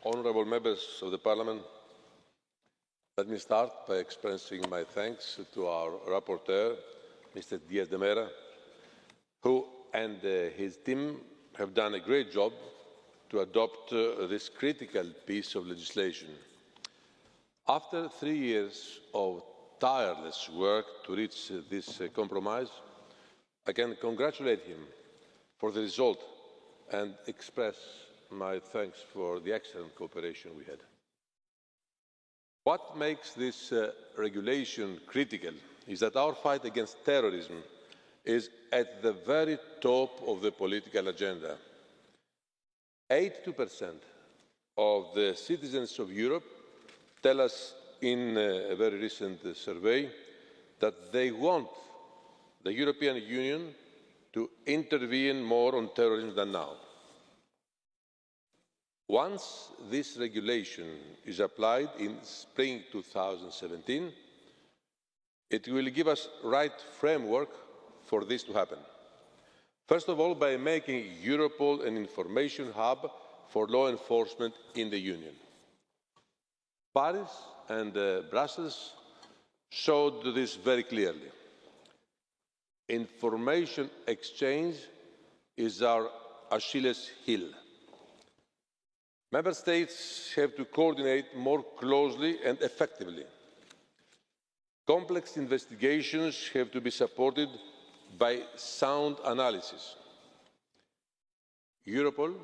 Honourable members of the Parliament, let me start by expressing my thanks to our rapporteur, Mr. Diaz de Mera, who and his team have done a great job to adopt this critical piece of legislation. After 3 years of tireless work to reach this compromise, I can congratulate him for the result and express my thanks for the excellent cooperation we had. What makes this regulation critical is that our fight against terrorism is at the very top of the political agenda. 82% of the citizens of Europe tell us in a very recent survey that they want the European Union to intervene more on terrorism than now. Once this regulation is applied in spring 2017, it will give us the right framework for this to happen. First of all, by making Europol an information hub for law enforcement in the Union. Paris and Brussels showed this very clearly. Information exchange is our Achilles heel. Member States have to coordinate more closely and effectively. Complex investigations have to be supported by sound analysis. Europol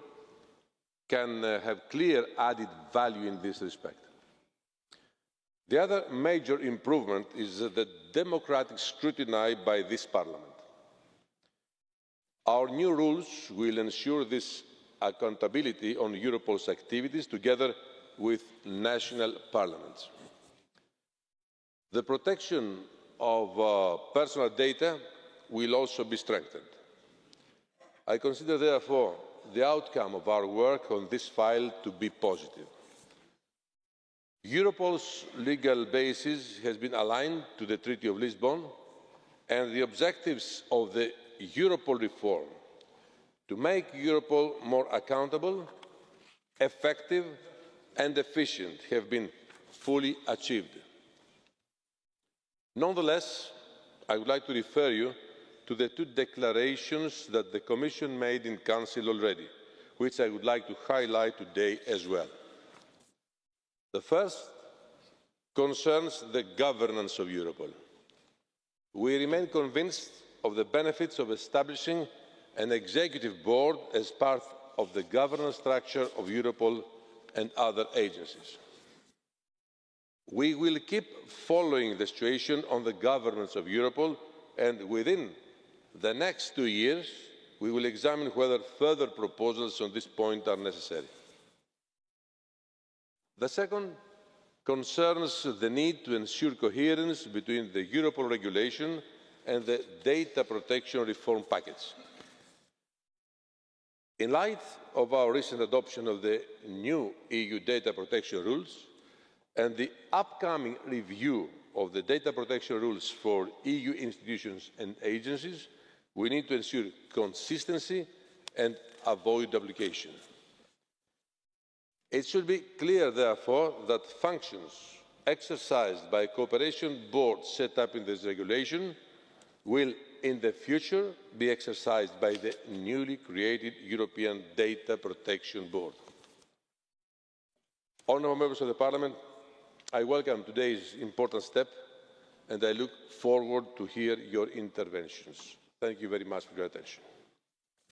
can have clear added value in this respect. The other major improvement is the democratic scrutiny by this Parliament. Our new rules will ensure this accountability on Europol's activities together with national parliaments. The protection of personal data will also be strengthened. I consider, therefore, the outcome of our work on this file to be positive. Europol's legal basis has been aligned to the Treaty of Lisbon and the objectives of the Europol reform to make Europol more accountable, effective and efficient have been fully achieved. Nonetheless, I would like to refer you to the two declarations that the Commission made in Council already, which I would like to highlight today as well. The first concerns the governance of Europol. We remain convinced of the benefits of establishing an executive board as part of the governance structure of Europol and other agencies. We will keep following the situation on the governance of Europol, and within the next 2 years we will examine whether further proposals on this point are necessary. The second concerns the need to ensure coherence between the Europol regulation and the data protection reform package. In light of our recent adoption of the new EU data protection rules and the upcoming review of the data protection rules for EU institutions and agencies, we need to ensure consistency and avoid duplication. It should be clear, therefore, that functions exercised by a cooperation board set up in this regulation will in the future be exercised by the newly created European Data Protection Board. Honourable members of the Parliament, I welcome today's important step and I look forward to hearing your interventions. Thank you very much for your attention.